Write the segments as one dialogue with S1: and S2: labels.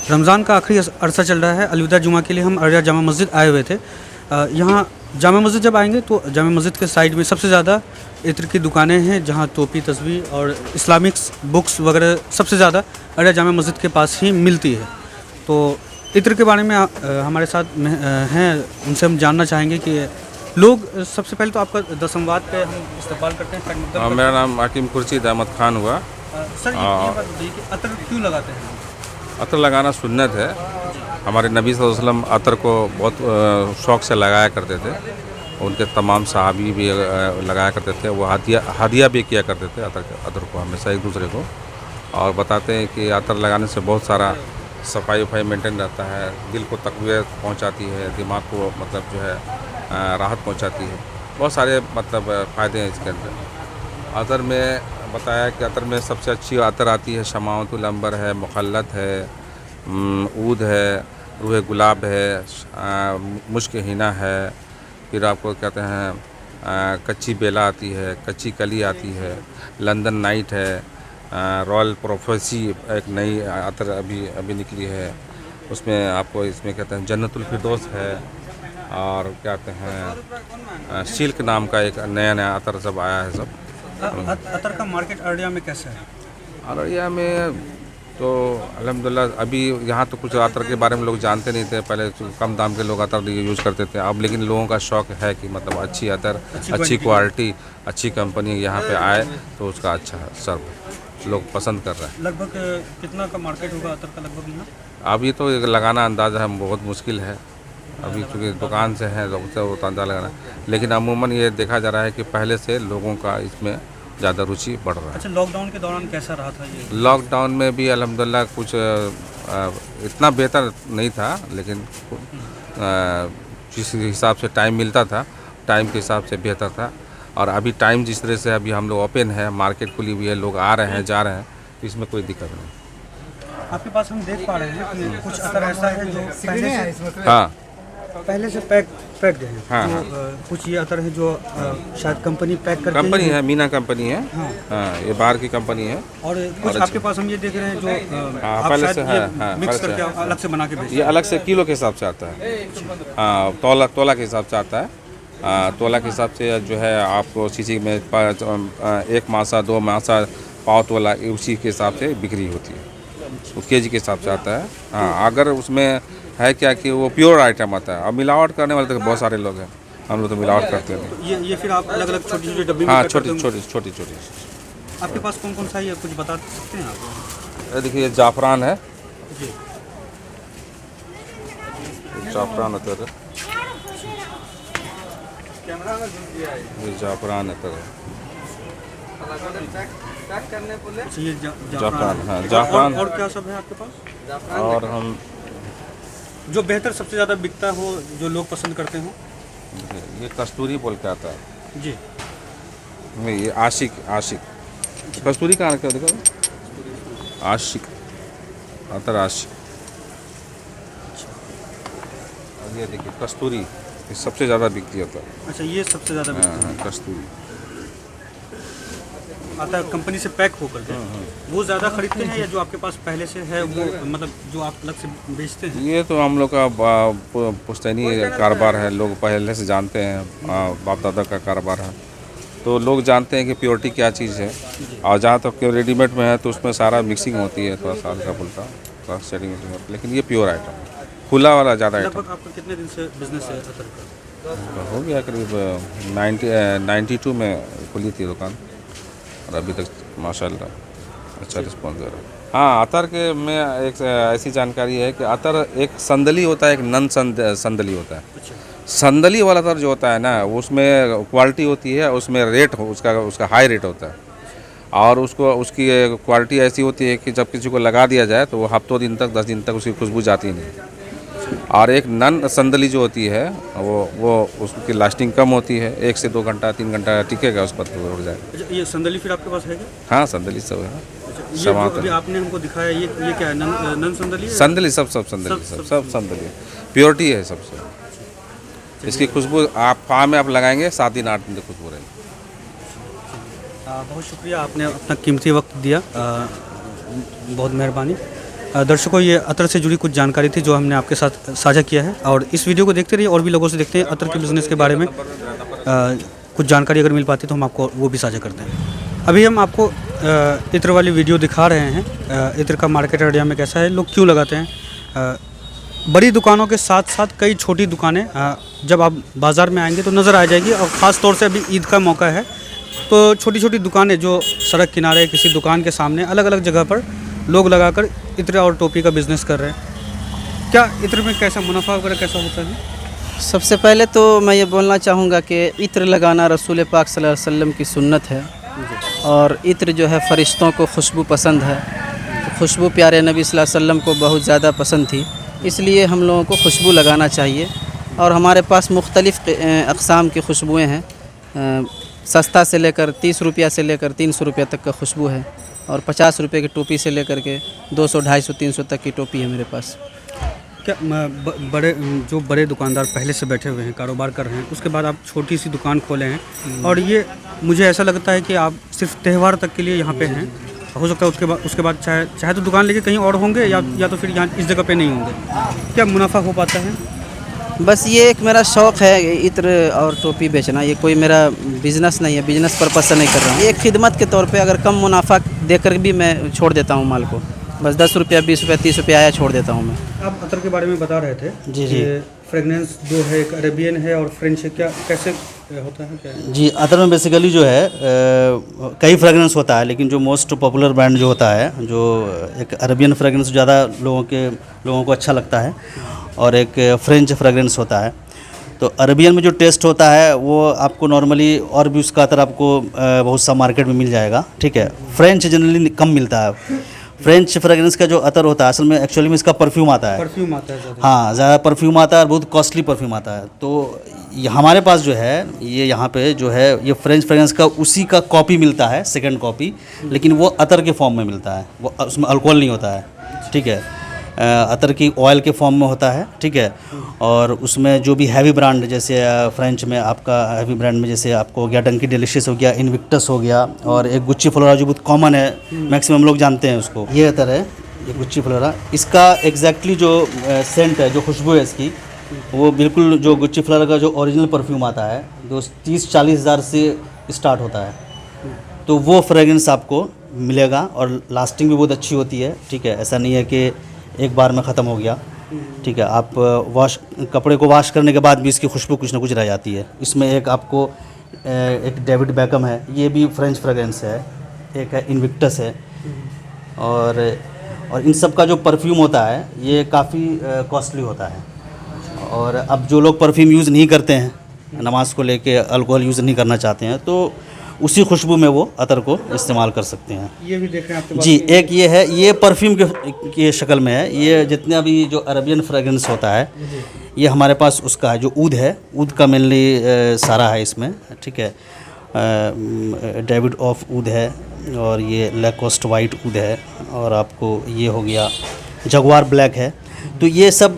S1: रमज़ान का आखिरी अरसा चल रहा है। अलविदा जुमा के लिए हम अररिया जामा मस्जिद आए हुए थे। यहाँ जामा मस्जिद जब आएंगे तो जामा मस्जिद के साइड में सबसे ज़्यादा इत्र की दुकानें हैं, जहाँ टोपी, तस्वीर और इस्लामिक्स बुक्स वगैरह सबसे ज़्यादा अररिया जामा मस्जिद के पास ही मिलती है। तो इत्र के बारे में हमारे साथ हैं, उनसे हम जानना चाहेंगे कि लोग सबसे पहले तो आपका दसमवाद पे हम इस्तेमाल करते हैं।
S2: मेरा नाम हकीम खुर्शीद अहमद खान हुआ।
S1: सर ये बात बताइए कि अतर क्यों लगाते हैं?
S2: अतर लगाना सुन्नत है। हमारे नबी सल्लल्लाहु अलैहि वसल्लम अतर को बहुत शौक़ से लगाया करते थे। उनके तमाम सहाबी भी लगाया करते थे। वो हदिया भी किया करते थे अतर को हमेशा एक दूसरे को। और बताते हैं कि अतर लगाने से बहुत सारा सफाई वफाई मेंटेन रहता है, दिल को तक़वियत पहुंचाती है, दिमाग को मतलब जो है राहत पहुंचाती है। बहुत सारे मतलब फ़ायदे हैं इसके अंदर। अतर में बताया कि अतर में सबसे अच्छी अतर आती है शमाउतुल अंबर है, मुखल्लत है, ऊद है, रूह गुलाब है, मुश्क हिना है, फिर आपको कहते हैं कच्ची बेला आती है, कच्ची कली आती है, लंदन नाइट है, रॉयल प्रोफेसी एक नई अतर अभी निकली है। उसमें आपको इसमें कहते हैं जन्नतुल फिरदौस है। और क्या कहते हैं सिल्क नाम का एक नया अतर सब आया है सब।
S1: अतर का मार्केट अररिया में कैसा है?
S2: अररिया में तो अल्हम्दुलिल्लाह अभी यहाँ तो कुछ अतर के बारे में लोग जानते नहीं थे। पहले तो कम दाम के लोग अतर यूज़ करते थे। अब लेकिन लोगों का शौक़ है कि मतलब अच्छी अतर, अच्छी क्वालिटी, अच्छी कंपनी यहाँ पे आए तो उसका अच्छा सर्व लोग पसंद कर रहे हैं।
S1: लगभग कितना का मार्केट होगा अतर का लगभग यहाँ?
S2: अभी तो लगाना अंदाज़ा है बहुत मुश्किल है। अभी चूँकि दुकान से है तो अंदाज़ा लगाना, लेकिन अमूमन ये देखा जा रहा है कि पहले से लोगों का इसमें ज़्यादा रुचि बढ़ रहा है।
S1: अच्छा, लॉकडाउन के दौरान कैसा रहा था ये?
S2: लॉकडाउन में भी अल्हम्दुलिल्लाह कुछ इतना बेहतर नहीं था, लेकिन जिस हिसाब से टाइम मिलता था, टाइम के हिसाब से बेहतर था। और अभी टाइम जिस तरह से अभी हम लोग ओपन है, मार्केट खुली हुई है, लोग आ रहे हैं जा रहे हैं, तो इसमें कोई दिक्कत नहीं।
S1: आपके पास हम देख पा रहे हैं कि कुछ अतर ऐसा है जो पहले से पैक्ड है।
S2: हाँ,
S1: कुछ ये अतर है जो शायद कंपनी पैक करती
S2: कंपनी है, मीना कंपनी है। हाँ, ये बाहर की कंपनी है।
S1: और कुछ आपके पास हम ये देख रहे हैं जो आप
S2: पहले से है,
S1: मिक्स करके अलग से बना के बेचते हैं।
S2: ये अलग से किलो के हिसाब से आता है। हाँ, तोला के हिसाब से आता है। तोला के हिसाब से जो है आपको सीसी में 1 मासा 2 मासा पाव तोला उसी के हिसाब से बिक्री होती है। वो केजी के हिसाब से आता है। हाँ, अगर उसमें है क्या कि वो प्योर आइटम आता है। और मिलावट करने वाले तो बहुत सारे लोग हैं, हम लोग तो मिलावट करते हैं।
S1: ये फिर आप अलग अलग छोटी छोटी डब्बी में?
S2: हाँ, छोटी।
S1: आपके पास कौन कौन सा है कुछ बता सकते हैं आप?
S2: ये देखिए जाफरान है
S1: जी,
S2: जाफरान अतर, ये जाफरान अतर है।
S1: ये
S2: जाफरान, हाँ जाफरान।
S1: और क्या सब है आपके पास?
S2: और हम
S1: जो बेहतर सबसे ज़्यादा बिकता हो, जो लोग पसंद करते हो?
S2: ये कस्तूरी बोल के आता है
S1: जी,
S2: नहीं, ये आशिक कस्तूरी का क्या देखो, आशिक अतर आशिक। और ये देखिए कस्तूरी, ये सबसे ज़्यादा बिकती है।
S1: अच्छा, ये सबसे ज़्यादा बिकता है।
S2: कस्तूरी
S1: आता है कंपनी से पैक होकर के। वो ज़्यादा खरीदते हैं या जो आपके पास पहले से है वो, मतलब जो आप अलग से बेचते हैं?
S2: ये तो हम लोग का पुश्तैनी कारोबार है, लोग पहले से जानते हैं, बाप दादा का कारोबार है, तो लोग जानते हैं कि प्योरिटी क्या चीज़ है। और जहाँ तक कि रेडीमेड में है तो उसमें सारा मिक्सिंग होती है, थोड़ा सा हल्का फुल्का थोड़ा सेटिंग होती है, लेकिन ये प्योर आइटम है, खुला वाला ज़्यादा आइटम।
S1: लगभग आपका कितने दिन से बिजनेस है अतर का?
S2: हो गया करीब 92 में खुली थी दुकान, और अभी तक माशाल्लाह अच्छा रिस्पॉन्स दे रहा है। हाँ, अतर के में एक ऐसी जानकारी है कि अतर एक संदली होता है, एक नन संदली होता है। संदली वाला अतर जो होता है ना, उसमें क्वालिटी होती है, उसमें रेट हो उसका हाई रेट होता है। और उसकी क्वालिटी ऐसी होती है कि जब किसी को लगा दिया जाए तो वो हफ्तों दिन तक 10 दिन तक उसकी खुशबू जाती नहीं। और एक नन संदली जो होती है वो उसकी लास्टिंग कम होती है, 1 से 2 घंटा 3 घंटा टिकेगा, उस पर तो उड़ जाए।
S1: अच्छा, ये संदली फिर आपके पास है क्या?
S2: हाँ, संदली सब है।
S1: ये जो अभी आपने हमको दिखाया ये क्या है? नन संदली है?
S2: संदली सब संदली सब संदली प्योरिटी है सबसे। इसकी खुशबू आप फार्म में आप लगाएंगे 7 दिन 8 दिन तक खुशबू रहेगी।
S1: बहुत शुक्रिया, आपने अपना कीमती वक्त दिया, बहुत मेहरबानी। दर्शकों, ये अतर से जुड़ी कुछ जानकारी थी जो हमने आपके साथ साझा किया है, और इस वीडियो को देखते रहिए और भी लोगों से देखते हैं अतर के बिज़नेस के बारे में कुछ जानकारी अगर मिल पाती तो हम आपको वो भी साझा करते हैं। अभी हम आपको इत्र वाली वीडियो दिखा रहे हैं। इत्र का मार्केट अररिया में कैसा है, लोग क्यों लगाते हैं। बड़ी दुकानों के साथ साथ कई छोटी दुकानें जब आप बाज़ार में आएंगे तो नज़र आ जाएगी, और ख़ास तौर से अभी ईद का मौका है तो छोटी छोटी दुकानें जो सड़क किनारे किसी दुकान के सामने अलग अलग जगह पर लोग लगाकर इत्र और टोपी का बिज़नेस कर रहे हैं। क्या इत्र में कैसा मुनाफा वगैरह कैसा होता है?
S3: सबसे पहले तो मैं ये बोलना चाहूँगा कि इत्र लगाना रसूल पाक सल्लल्लाहु अलैहि वसल्लम की सुन्नत है, और इत्र जो है फ़रिश्तों को खुशबू पसंद है। तो खुशबू प्यारे नबी सल्लल्लाहु अलैहि वसल्लम को बहुत ज़्यादा पसंद थी, इसलिए हम लोगों को खुशबू लगाना चाहिए। और हमारे पास मुख्तलिफ़ अक़साम की खुशबुएँ हैं, सस्ता से लेकर 30 रुपया से लेकर 300 रुपया तक का खुशबू है, और 50 रुपये की टोपी से लेकर के 200, 250, 300 तक की टोपी है मेरे पास।
S1: क्या बड़े दुकानदार पहले से बैठे हुए हैं, कारोबार कर रहे हैं, उसके बाद आप छोटी सी दुकान खोले हैं, और ये मुझे ऐसा लगता है कि आप सिर्फ त्यौहार तक के लिए यहाँ पे हैं। हो सकता है उसके बाद चाहे तो दुकान लेके कहीं और होंगे, या तो फिर यहाँ इस जगह पे नहीं होंगे। क्या मुनाफा हो पाता है?
S3: बस ये एक मेरा शौक़ है इत्र और टोपी बेचना, ये कोई मेरा बिज़नेस नहीं है, बिज़नेस पर्पज़ से नहीं कर रहा हूँ। ये खिदमत के तौर पे अगर कम मुनाफा देकर भी मैं छोड़ देता हूँ माल को, बस 10 रुपया, 20 रुपया, 30 रुपया आया छोड़ देता हूँ मैं।
S1: आप अतर के बारे में बता रहे थे।
S3: जी जी।
S1: फ्रेगनेंस जो है एक अरेबियन है और फ्रेंच है, क्या कैसे होता है क्या?
S4: जी, अतर में बेसिकली जो है कई फ्रेगरेंस होता है, लेकिन जो मोस्ट पॉपुलर ब्रांड जो होता है, जो एक अरेबियन फ्रेगरेंस ज़्यादा लोगों को अच्छा लगता है, और एक फ्रेंच फ्रेगरेंस होता है। तो अरेबियन में जो टेस्ट होता है वो आपको नॉर्मली और भी उसका अतर आपको बहुत सा मार्केट में मिल जाएगा, ठीक है। फ्रेंच जनरली कम मिलता है। फ्रेंच फ्रेगरेंस का जो अतर होता है असल में एक्चुअली में इसका परफ्यूम आता है।
S1: परफ्यूम आता है ज़्यादा।
S4: हाँ, ज़्यादा परफ्यूम आता है और बहुत कॉस्टली परफ्यूम आता है। तो हमारे पास जो है ये यहाँ पे जो है ये फ्रेंच फ्रेगरेंस का उसी का कॉपी मिलता है, सेकंड कॉपी, लेकिन वो अतर के फॉर्म में मिलता है, वो उसमें अल्कोहल नहीं होता है, ठीक है। अतर की ऑयल के फॉर्म में होता है, ठीक है। और उसमें जो भी हैवी ब्रांड, जैसे फ्रेंच में आपका हैवी ब्रांड में जैसे आपको हो गया डंकी डिलीशियस हो गया, इनविक्टस हो गया, और एक गुच्ची फ्लोरा जो बहुत कॉमन है, मैक्सिमम लोग जानते हैं उसको। ये अतर है, ये गुच्ची फ्लोरा। इसका एग्जैक्टली जो सेंट है, जो खुशबू है इसकी, वो बिल्कुल जो गुच्ची फ्लोरा का जो ओरिजिनल परफ्यूम आता है, जो 30-40 हज़ार से स्टार्ट होता है, तो वो फ्रेगरेंस आपको मिलेगा, और लास्टिंग भी बहुत अच्छी होती है, ठीक है। ऐसा नहीं है कि एक बार में ख़त्म हो गया, ठीक है। आप कपड़े को वॉश करने के बाद भी इसकी खुशबू कुछ ना कुछ रह जाती है। इसमें एक आपको एक डेविड बैकम है, ये भी फ्रेंच फ्रेगरेंस है, एक है इनविक्टस है, और इन सब का जो परफ्यूम होता है ये काफ़ी कॉस्टली होता है। और अब जो लोग परफ्यूम यूज़ नहीं करते हैं, नमाज को लेके अल्कोहल यूज़ नहीं करना चाहते हैं, तो उसी खुशबू में वो अतर को इस्तेमाल कर सकते हैं।
S1: ये भी देख रहे हैं आपके पास
S4: जी, एक ये है, ये परफ्यूम के शक्ल में है। ये जितना भी जो अरेबियन फ्रेगरेंस होता है ये हमारे पास उसका है, जो ऊद है, ऊद का मेनली सारा है इसमें, ठीक है। डेविड ऑफ ऊद है, और ये लैकोस्ट वाइट ऊद है, और आपको ये हो गया जगुआर ब्लैक है। तो ये सब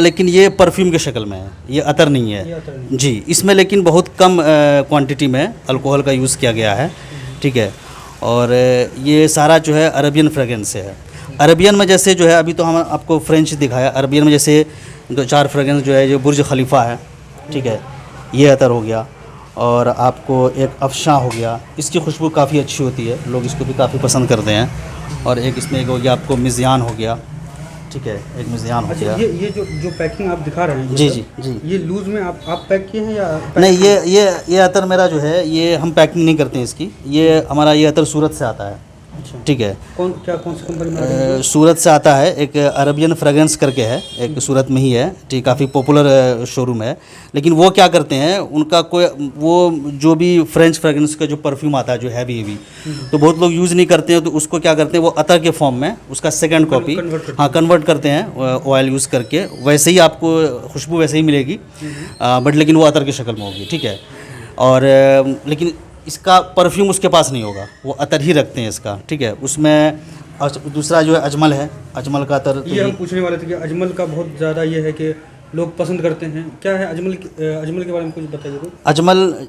S4: लेकिन ये परफ्यूम के शक्ल में है, ये अतर नहीं है जी। इसमें लेकिन बहुत कम क्वांटिटी में अल्कोहल का यूज़ किया गया है, ठीक है। और ये सारा जो है अरेबियन फ्रेगरेंस है। अरेबियन में जैसे जो है, अभी तो हम आपको फ्रेंच दिखाया, अरेबियन में जैसे 2-4 फ्रेगरेंस जो है, जो बुर्ज खलीफा है, ठीक है, ये अतर हो गया। और आपको एक अफशा हो गया, इसकी खुशबू काफ़ी अच्छी होती है, लोग इसको भी काफ़ी पसंद करते हैं। और एक इसमें एक हो गया आपको मिज़ियान हो गया, ठीक है, एक मिज़ियान हो गया।
S1: ये जो पैकिंग आप दिखा रहे हैं,
S4: जी जी जी।
S1: ये लूज में आप पैक किए हैं या
S4: नहीं, ये अतर मेरा जो है, ये हम पैकिंग नहीं करते हैं इसकी। ये हमारा ये अतर सूरत से आता है, ठीक है।
S1: कौन सी कंपनी में?
S4: सूरत से आता है, एक अरेबियन फ्रेगरेंस करके है, एक सूरत में ही है, ठीक, काफ़ी पॉपुलर शोरूम है। लेकिन वो क्या करते हैं, उनका कोई वो जो भी फ्रेंच फ्रेगरेंस का जो परफ्यूम आता है, जो हैवी तो बहुत लोग यूज़ नहीं करते हैं, तो उसको क्या करते हैं, वो अतर के फॉर्म में उसका सेकंड कॉपी कन्वर्ट करते हैं ऑयल यूज़ करके। वैसे ही आपको खुशबू वैसे ही मिलेगी, बट लेकिन वो अतर की शक्ल में होगी, ठीक है। और लेकिन इसका परफ्यूम उसके पास नहीं होगा, वो अतर ही रखते हैं इसका, ठीक है। उसमें दूसरा जो है अजमल है, अजमल का अतर।
S1: ये हम पूछने वाले थे कि अजमल का बहुत ज़्यादा ये है कि लोग पसंद करते हैं, क्या है अजमल के बारे में कुछ बताइए तो।
S4: अजमल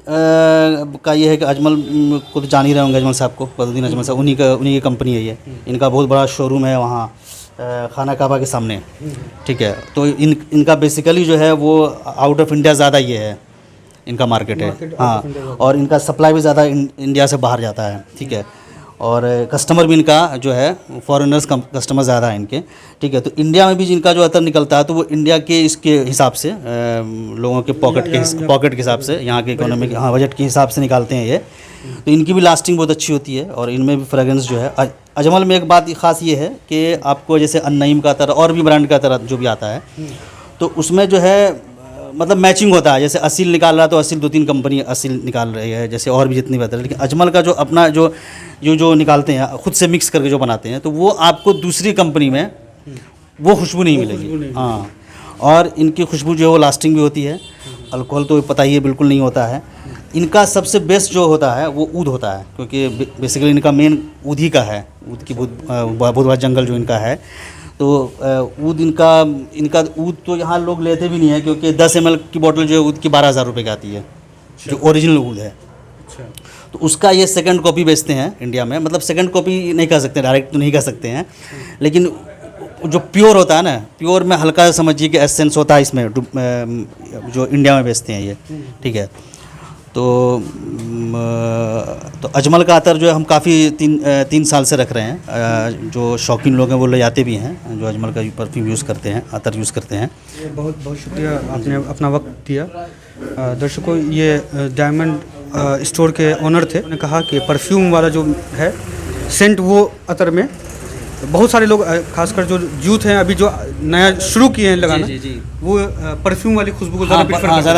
S4: का ये है कि अजमल को तो जान ही रहे होंगे, अजमल साहब को, बदरुद्दीन अजमल साहब, उन्हीं की कंपनी है ये। इनका बहुत बड़ा शोरूम है वहाँ खाना काबा के सामने, ठीक है। तो इनका बेसिकली जो है वो आउट ऑफ इंडिया ज़्यादा ये है, इनका मार्केट है, हाँ। और इनका सप्लाई भी ज़्यादा इंडिया से बाहर जाता है, ठीक है। और कस्टमर भी इनका जो है फॉरेनर्स कस्टमर ज़्यादा है इनके, ठीक है। तो इंडिया में भी जिनका जो अतर निकलता है तो वो इंडिया के इसके हिसाब से लोगों के पॉकेट के हिसाब से, यहाँ के इकोनॉमिक, हाँ, बजट के हिसाब से निकालते हैं ये। तो इनकी भी लास्टिंग बहुत अच्छी होती है और इनमें भी फ्रेगरेंस जो है। अजमल में एक बात ख़ास ये है कि आपको जैसे अन्नईम का अतर और भी ब्रांड का अतर जो भी आता है तो उसमें जो है मतलब मैचिंग होता है। जैसे असील निकाल रहा है तो असील 2-3 कंपनी असील निकाल रही है, जैसे और भी जितनी बेहतर है। लेकिन अजमल का जो अपना जो निकालते हैं खुद से मिक्स करके जो बनाते हैं तो वो आपको दूसरी कंपनी में वो खुशबू नहीं मिलेगी, हाँ। और इनकी खुशबू जो है वो लास्टिंग भी होती है। अल्कोहल तो पता ही है बिल्कुल नहीं होता है। इनका सबसे बेस्ट जो होता है वो ऊद होता है, क्योंकि बेसिकली इनका मेन ऊद ही का है, ऊद की बहुत बड़ा जंगल जो इनका है। तो ऊद इनका ऊद तो यहाँ लोग लेते भी नहीं है, क्योंकि 10 ml की बोतल जो है ऊद की 12,000 रुपये की आती है, जो ओरिजिनल ऊद है। तो उसका ये सेकंड कॉपी बेचते हैं इंडिया में। मतलब सेकंड कॉपी नहीं कह सकते, डायरेक्ट तो नहीं कह सकते हैं, लेकिन जो प्योर होता है ना, प्योर में हल्का समझिए कि एसेंस होता है इसमें, जो इंडिया में बेचते हैं ये, ठीक है। तो अजमल का अतर जो है हम काफ़ी 3 साल से रख रहे हैं। जो शौकीन लोग हैं वो ले जाते भी हैं, जो अजमल का परफ्यूम यूज़ करते हैं, अतर यूज़ करते हैं।
S1: बहुत बहुत शुक्रिया, आपने अपना वक्त दिया। दर्शकों, ये डायमंड स्टोर के ओनर थे, उन्होंने कहा कि परफ्यूम वाला जो है सेंट, वो अतर में बहुत सारे लोग, खासकर जो यूथ हैं अभी जो नया शुरू किए हैं लगाना,
S4: जी।
S1: वो परफ्यूम वाली खुशबू को
S4: ज़्यादा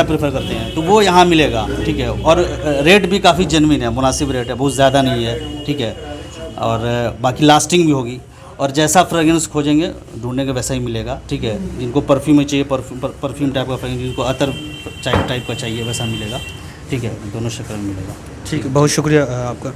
S4: प्रेफर करते हैं। तो वो यहाँ मिलेगा, ठीक है। और रेट भी काफ़ी जेन्युइन है, मुनासिब रेट है, बहुत ज़्यादा नहीं है, ठीक है। और बाकी लास्टिंग भी होगी, और जैसा फ्रेगरेंस खोजेंगे ढूंढने के वैसा ही मिलेगा, ठीक है। जिनको परफ्यूम में चाहिए परफ्यूम टाइप का फ्रेगरेंस, जिनको अतर टाइप का चाहिए वैसा मिलेगा, ठीक है। दोनों शक्ल में मिलेगा।
S1: ठीक है, बहुत शुक्रिया आपका।